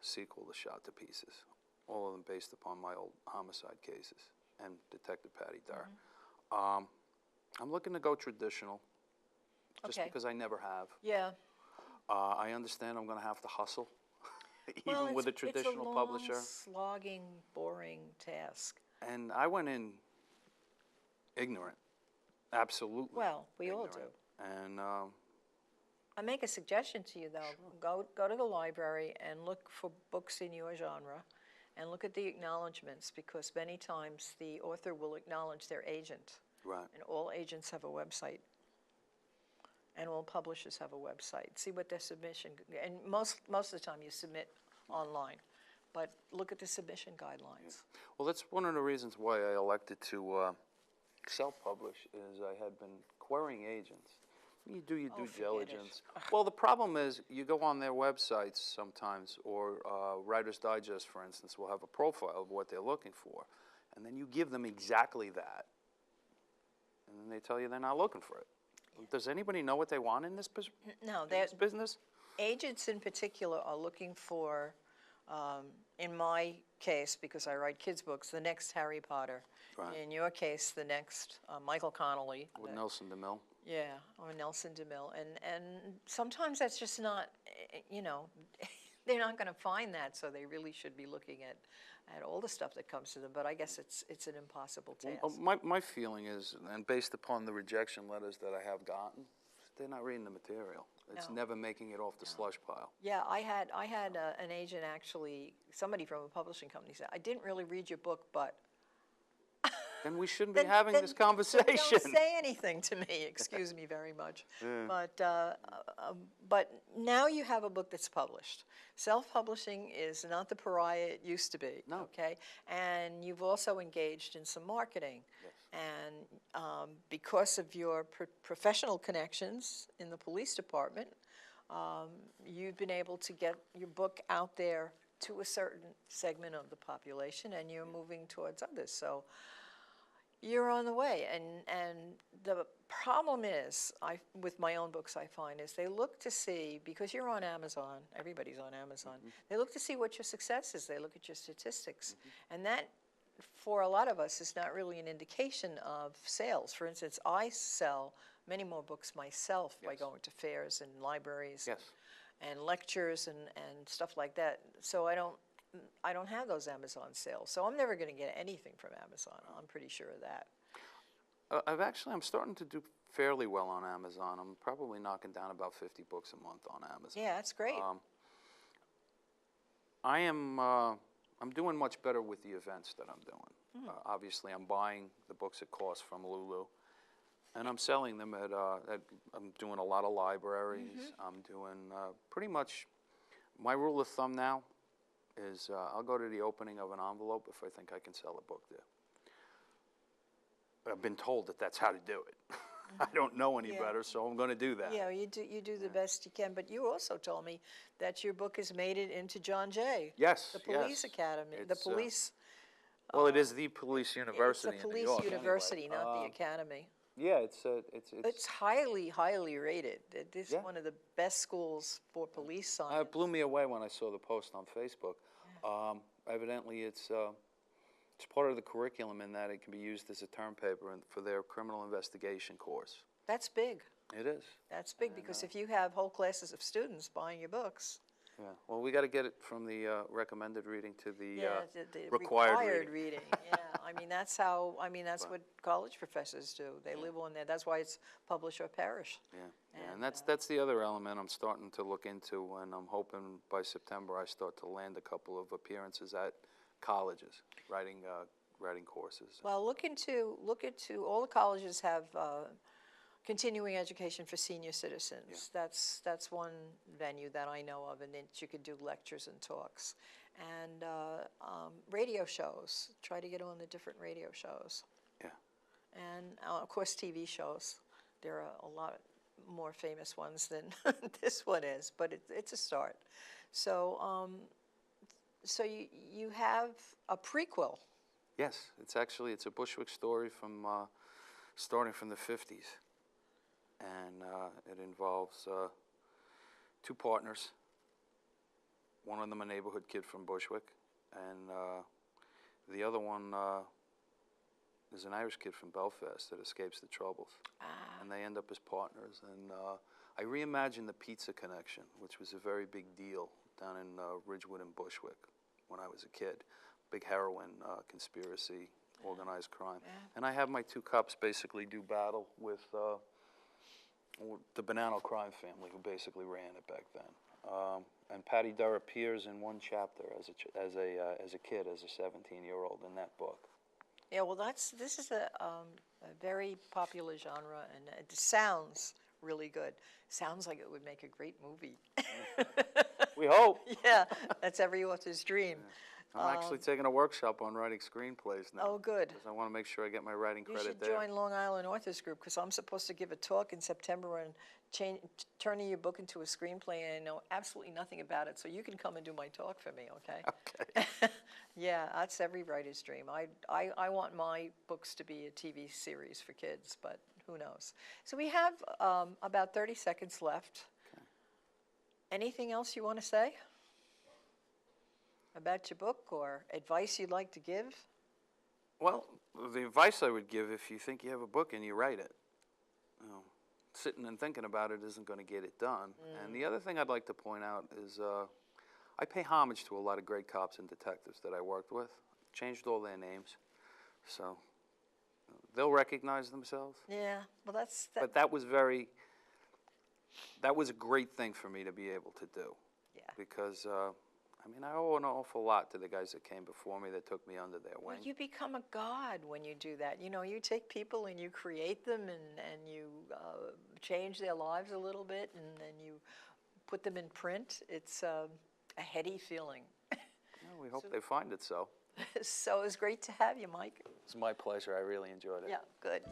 sequel to Shot to Pieces, all of them based upon my old homicide cases and Detective Patty Dar. I'm looking to go traditional, just because I never have. Yeah. I understand I'm going to have to hustle, Well, even with a traditional publisher. It's a long, slogging, boring task. And I went in ignorant, absolutely. Well, we ignorant. all do. And I make a suggestion to you, though. Sure. Go to the library and look for books in your genre and look at the acknowledgments, because many times the author will acknowledge their agent. right. And all agents have a website. And all publishers have a website. See what their submission, and most of the time you submit online, but look at the submission guidelines. Yeah. Well, that's one of the reasons why I elected to self-publish, is I had been querying agents. You do your due diligence. Well, the problem is you go on their websites sometimes, or Writer's Digest, for instance, will have a profile of what they're looking for, and then you give them exactly that, and then they tell you they're not looking for it. Does anybody know what they want in this business? Agents in particular are looking for, in my case, because I write kids' books, the next Harry Potter. Right. In your case, the next Michael Connelly. With Nelson DeMille. Yeah, or Nelson DeMille. And sometimes that's just not, they're not going to find that, so they really should be looking at all the stuff that comes to them. But I guess it's an impossible task. Well, my feeling is, and based upon the rejection letters that I have gotten, they're not reading the material. It's never making it off the slush pile. Yeah, I had an agent, actually, somebody from a publishing company said, I didn't really read your book, but... Then we shouldn't be having this conversation. Don't say anything to me, excuse me very much. Yeah. But now you have a book that's published. Self-publishing is not the pariah it used to be, no. Okay? And you've also engaged in some marketing. Yes. And because of your professional connections in the police department, you've been able to get your book out there to a certain segment of the population, and you're moving towards others. So you're on the way, and the problem is, with my own books, I find, is they look to see, because you're on Amazon, everybody's on Amazon, they look to see what your success is, they look at your statistics, and that, for a lot of us, is not really an indication of sales. For instance, I sell many more books myself by going to fairs and libraries and lectures and stuff like that, so I don't have those Amazon sales, so I'm never going to get anything from Amazon. I'm pretty sure of that. I'm starting to do fairly well on Amazon. I'm probably knocking down about 50 books a month on Amazon. Yeah, that's great. I'm doing much better with the events that I'm doing. Obviously, I'm buying the books at cost from Lulu, and I'm selling them at I'm doing a lot of libraries. I'm doing pretty much, my rule of thumb now is I'll go to the opening of an envelope if I think I can sell a book there. But I've been told that that's how to do it. I don't know any better, so I'm going to do that. Yeah, you do the best you can. But you also told me that your book has made it into John Jay. Yes, the Police Academy. The police. Well, it is the police university. It's a police in New York, university, anyway. not the academy. Yeah, it's highly rated. This is one of the best schools for police science. It blew me away when I saw the post on Facebook. Evidently, it's part of the curriculum in that it can be used as a term paper for their criminal investigation course. That's big. It is. That's big, because if you have whole classes of students buying your books. Yeah. Well, we got to get it from the recommended reading to the required reading. Yeah. That's what college professors do. They live on there. That's why it's publish or perish. Yeah. And that's the other element I'm starting to look into, and I'm hoping by September I start to land a couple of appearances at colleges, writing courses. Well, look into all the colleges have continuing education for senior citizens. Yeah. That's one venue that I know of, and you could do lectures and talks, and radio shows. Try to get on the different radio shows. Yeah. And of course TV shows. There are a lot more famous ones than this one is, but it's a start. So so you have a prequel. Yes, it's a Bushwick story from starting from the 50s. And it involves two partners. one of them a neighborhood kid from Bushwick, and the other one is an Irish kid from Belfast that escapes the Troubles. And they end up as partners. And I reimagined the pizza connection, which was a very big deal down in Ridgewood and Bushwick when I was a kid. Big heroin conspiracy, organized crime. Yeah. And I have my two cops basically do battle with the Banana crime family, who basically ran it back then. And Patty Durr appears in one chapter as a kid, as a 17-year-old in that book. Yeah, well, this is a very popular genre, and it sounds really good. Sounds like it would make a great movie. We hope. Yeah, that's every author's dream. I'm actually taking a workshop on writing screenplays now. Oh, good. Because I want to make sure I get my writing You credit should there. join Long Island Authors Group, because I'm supposed to give a talk in September on turning your book into a screenplay, and I know absolutely nothing about it, so you can come and do my talk for me, okay? Okay. Yeah, that's every writer's dream. I want my books to be a TV series for kids, but who knows? So we have about 30 seconds left. Okay. Anything else you want to say about your book, or advice you'd like to give? Well, the advice I would give, if you think you have a book and you write it, you know, sitting and thinking about it isn't going to get it done. And the other thing I'd like to point out is I pay homage to a lot of great cops and detectives that I worked with. Changed all their names, so they'll recognize themselves. Yeah, well, But that was a great thing for me to be able to do. Yeah. Because, I mean, I owe an awful lot to the guys that came before me, that took me under their wing. Well, you become a god when you do that. You know, you take people and you create them, and you change their lives a little bit, and then you put them in print. It's a heady feeling. Well, we hope they find it so. So it was great to have you, Mike. It's my pleasure. I really enjoyed it. Yeah, good.